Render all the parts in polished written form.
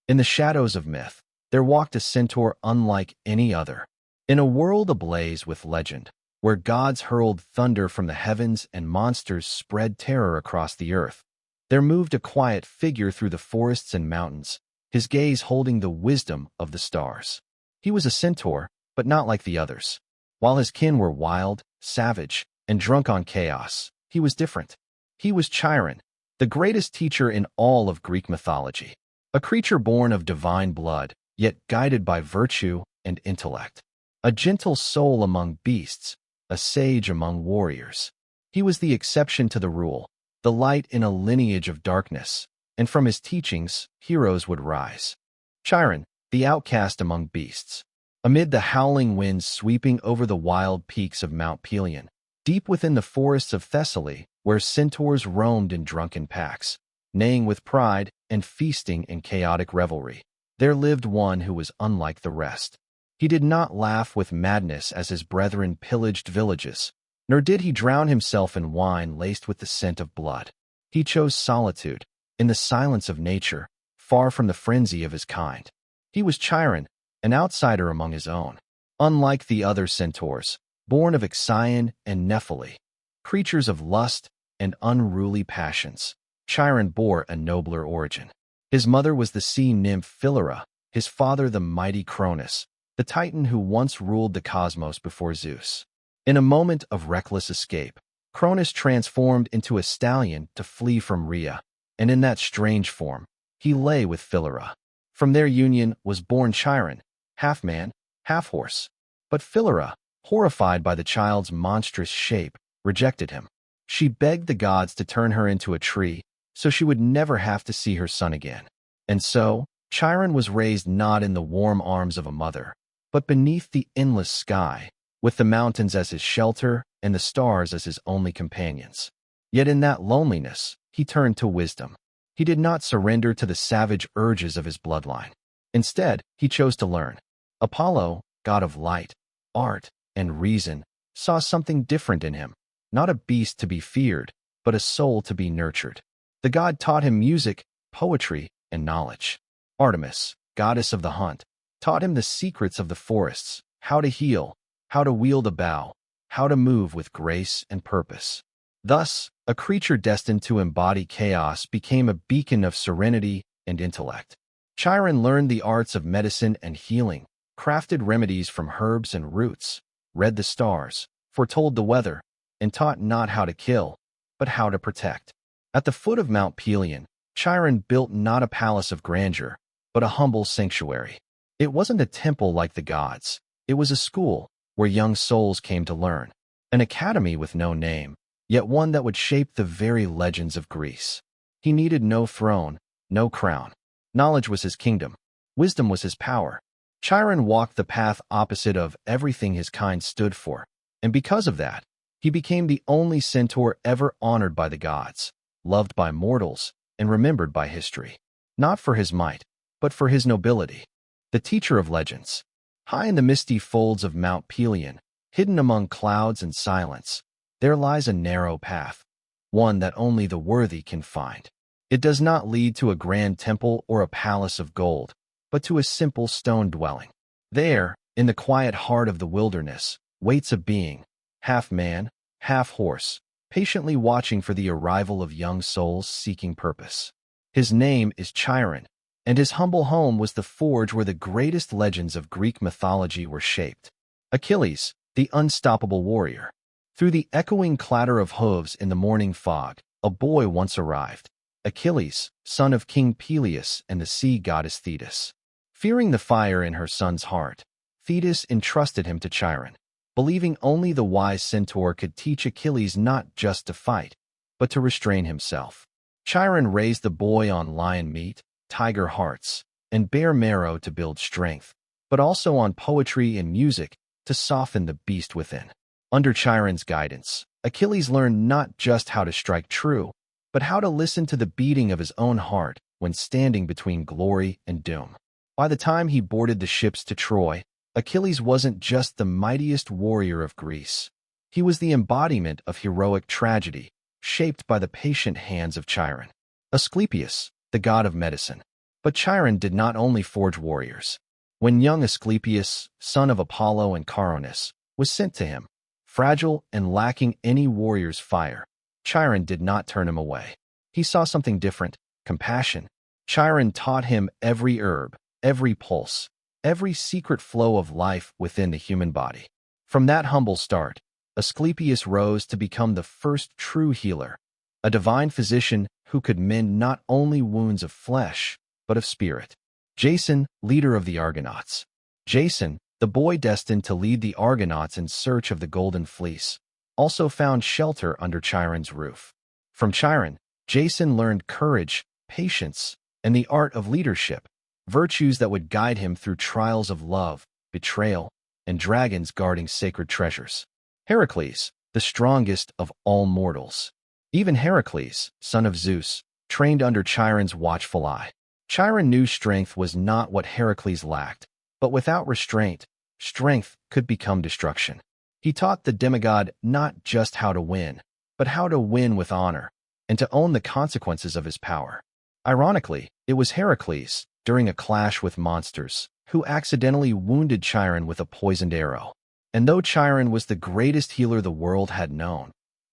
In the shadows of myth, there walked a centaur unlike any other. In a world ablaze with legend, where gods hurled thunder from the heavens and monsters spread terror across the earth, there moved a quiet figure through the forests and mountains, his gaze holding the wisdom of the stars. He was a centaur, but not like the others. While his kin were wild, savage, and drunk on chaos, he was different. He was Chiron, the greatest teacher in all of Greek mythology, a creature born of divine blood, yet guided by virtue and intellect. A gentle soul among beasts, a sage among warriors. He was the exception to the rule, the light in a lineage of darkness, and from his teachings, heroes would rise. Chiron, the outcast among beasts. Amid the howling winds sweeping over the wild peaks of Mount Pelion, deep within the forests of Thessaly, where centaurs roamed in drunken packs, neighing with pride and feasting in chaotic revelry, there lived one who was unlike the rest. He did not laugh with madness as his brethren pillaged villages, nor did he drown himself in wine laced with the scent of blood. He chose solitude, in the silence of nature, far from the frenzy of his kind. He was Chiron, an outsider among his own. Unlike the other centaurs, born of Ixion and Nephili, creatures of lust and unruly passions, Chiron bore a nobler origin. His mother was the sea nymph Philyra, his father the mighty Cronus, the titan who once ruled the cosmos before Zeus. In a moment of reckless escape, Cronus transformed into a stallion to flee from Rhea, and in that strange form, he lay with Philyra. From their union was born Chiron, half man, half horse. But Philyra, horrified by the child's monstrous shape, rejected him. She begged the gods to turn her into a tree, so she would never have to see her son again. And so, Chiron was raised not in the warm arms of a mother, but beneath the endless sky, with the mountains as his shelter and the stars as his only companions. Yet in that loneliness, he turned to wisdom. He did not surrender to the savage urges of his bloodline. Instead, he chose to learn. Apollo, god of light, art, and reason, saw something different in him, not a beast to be feared, but a soul to be nurtured. The god taught him music, poetry, and knowledge. Artemis, goddess of the hunt, taught him the secrets of the forests, how to heal, how to wield a bow, how to move with grace and purpose. Thus, a creature destined to embody chaos became a beacon of serenity and intellect. Chiron learned the arts of medicine and healing, crafted remedies from herbs and roots, read the stars, foretold the weather, and taught not how to kill, but how to protect. At the foot of Mount Pelion, Chiron built not a palace of grandeur, but a humble sanctuary. It wasn't a temple like the gods. It was a school where young souls came to learn, an academy with no name, yet one that would shape the very legends of Greece. He needed no throne, no crown. Knowledge was his kingdom. Wisdom was his power. Chiron walked the path opposite of everything his kind stood for, and because of that, he became the only centaur ever honored by the gods, loved by mortals, and remembered by history. Not for his might, but for his nobility. The teacher of legends. High in the misty folds of Mount Pelion, hidden among clouds and silence, there lies a narrow path, one that only the worthy can find. It does not lead to a grand temple or a palace of gold, but to a simple stone dwelling. There, in the quiet heart of the wilderness, waits a being, half man, half horse, patiently watching for the arrival of young souls seeking purpose. His name is Chiron, and his humble home was the forge where the greatest legends of Greek mythology were shaped. Achilles, the unstoppable warrior. Through the echoing clatter of hooves in the morning fog, a boy once arrived. Achilles, son of King Peleus and the sea goddess Thetis. Fearing the fire in her son's heart, Thetis entrusted him to Chiron, believing only the wise centaur could teach Achilles not just to fight, but to restrain himself. Chiron raised the boy on lion meat, tiger hearts, and bear marrow to build strength, but also on poetry and music to soften the beast within. Under Chiron's guidance, Achilles learned not just how to strike true, but how to listen to the beating of his own heart when standing between glory and doom. By the time he boarded the ships to Troy, Achilles wasn't just the mightiest warrior of Greece. He was the embodiment of heroic tragedy, shaped by the patient hands of Chiron. Asclepius, the god of medicine. But Chiron did not only forge warriors. When young Asclepius, son of Apollo and Coronis, was sent to him, fragile and lacking any warrior's fire, Chiron did not turn him away. He saw something different: compassion. Chiron taught him every herb, every pulse, every secret flow of life within the human body. From that humble start, Asclepius rose to become the first true healer, a divine physician who could mend not only wounds of flesh, but of spirit. Jason, leader of the Argonauts. Jason, the boy destined to lead the Argonauts in search of the Golden Fleece, also found shelter under Chiron's roof. From Chiron, Jason learned courage, patience, and the art of leadership, virtues that would guide him through trials of love, betrayal, and dragons guarding sacred treasures. Heracles, the strongest of all mortals. Even Heracles, son of Zeus, trained under Chiron's watchful eye. Chiron knew strength was not what Heracles lacked, but without restraint, strength could become destruction. He taught the demigod not just how to win, but how to win with honor, and to own the consequences of his power. Ironically, it was Heracles, during a clash with monsters, who accidentally wounded Chiron with a poisoned arrow. And though Chiron was the greatest healer the world had known,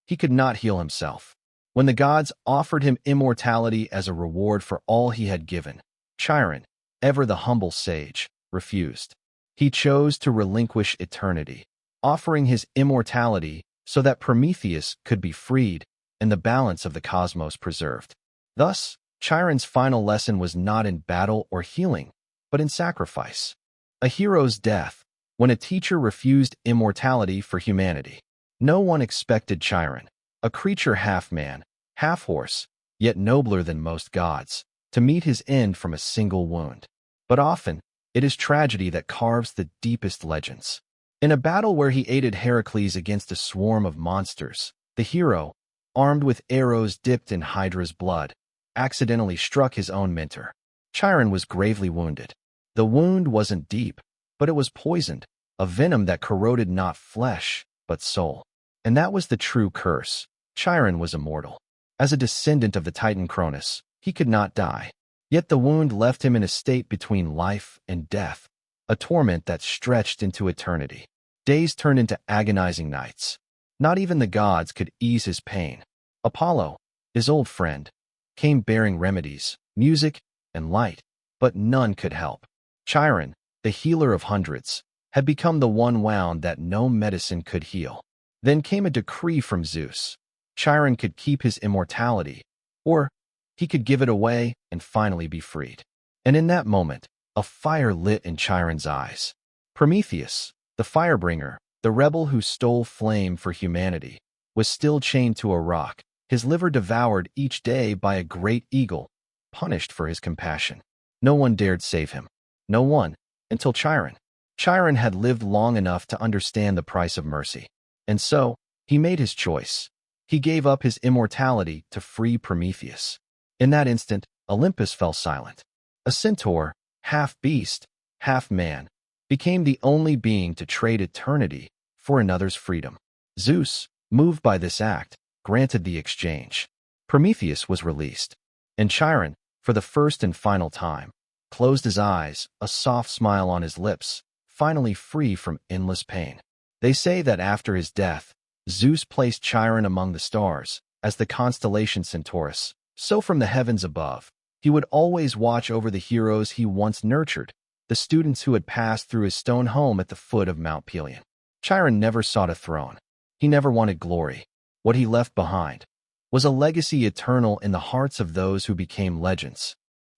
he could not heal himself. When the gods offered him immortality as a reward for all he had given, Chiron, ever the humble sage, refused. He chose to relinquish eternity, offering his immortality so that Prometheus could be freed and the balance of the cosmos preserved. Thus, Chiron's final lesson was not in battle or healing, but in sacrifice. A hero's death, when a teacher refused immortality for humanity. No one expected Chiron, a creature half man, half horse, yet nobler than most gods, to meet his end from a single wound. But often, it is tragedy that carves the deepest legends. In a battle where he aided Heracles against a swarm of monsters, the hero, armed with arrows dipped in Hydra's blood, accidentally struck his own mentor. Chiron was gravely wounded. The wound wasn't deep, but it was poisoned, a venom that corroded not flesh, but soul. And that was the true curse. Chiron was immortal. As a descendant of the Titan Cronus, he could not die. Yet the wound left him in a state between life and death, a torment that stretched into eternity. Days turned into agonizing nights. Not even the gods could ease his pain. Apollo, his old friend, came bearing remedies, music, and light, but none could help. Chiron, the healer of hundreds, had become the one wound that no medicine could heal. Then came a decree from Zeus. Chiron could keep his immortality, or he could give it away and finally be freed. And in that moment, a fire lit in Chiron's eyes. Prometheus, the firebringer, the rebel who stole flame for humanity, was still chained to a rock, his liver devoured each day by a great eagle, punished for his compassion. No one dared save him. No one, until Chiron. Chiron had lived long enough to understand the price of mercy. And so, he made his choice. He gave up his immortality to free Prometheus. In that instant, Olympus fell silent. A centaur, half beast, half man, became the only being to trade eternity for another's freedom. Zeus, moved by this act, granted the exchange. Prometheus was released. And Chiron, for the first and final time, closed his eyes, a soft smile on his lips, finally free from endless pain. They say that after his death, Zeus placed Chiron among the stars, as the constellation Centaurus. So from the heavens above, he would always watch over the heroes he once nurtured, the students who had passed through his stone home at the foot of Mount Pelion. Chiron never sought a throne. He never wanted glory. What he left behind was a legacy eternal in the hearts of those who became legends.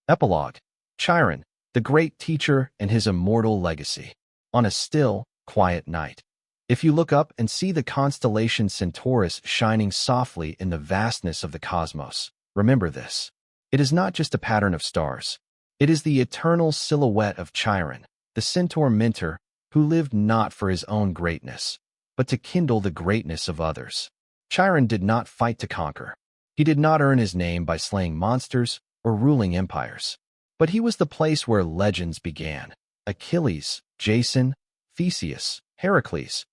Epilogue: Chiron, the great teacher, and his immortal legacy. On a still, quiet night, if you look up and see the constellation Centaurus shining softly in the vastness of the cosmos, remember this. It is not just a pattern of stars. It is the eternal silhouette of Chiron, the centaur mentor who lived not for his own greatness, but to kindle the greatness of others. Chiron did not fight to conquer. He did not earn his name by slaying monsters or ruling empires. But he was the place where legends began. Achilles, Jason, Theseus, Heracles,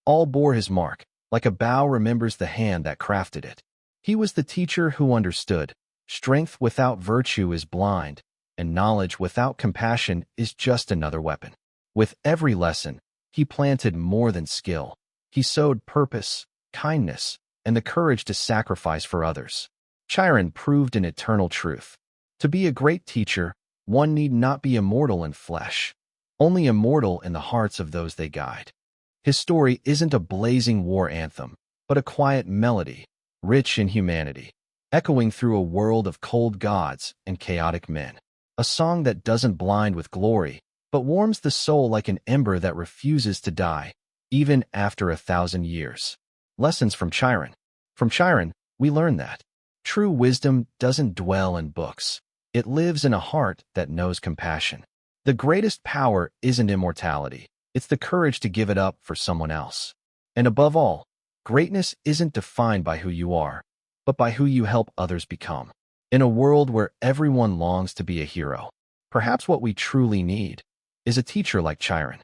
all bore his mark, like a bow remembers the hand that crafted it. He was the teacher who understood. Strength without virtue is blind, and knowledge without compassion is just another weapon. With every lesson, he planted more than skill. He sowed purpose, kindness, and the courage to sacrifice for others. Chiron proved an eternal truth. To be a great teacher, one need not be immortal in flesh, only immortal in the hearts of those they guide. His story isn't a blazing war anthem, but a quiet melody, rich in humanity, echoing through a world of cold gods and chaotic men. A song that doesn't blind with glory, but warms the soul like an ember that refuses to die, even after 1,000 years. Lessons from Chiron. From Chiron, we learn that true wisdom doesn't dwell in books. It lives in a heart that knows compassion. The greatest power isn't immortality. It's the courage to give it up for someone else. And above all, greatness isn't defined by who you are, but by who you help others become. In a world where everyone longs to be a hero, perhaps what we truly need is a teacher like Chiron.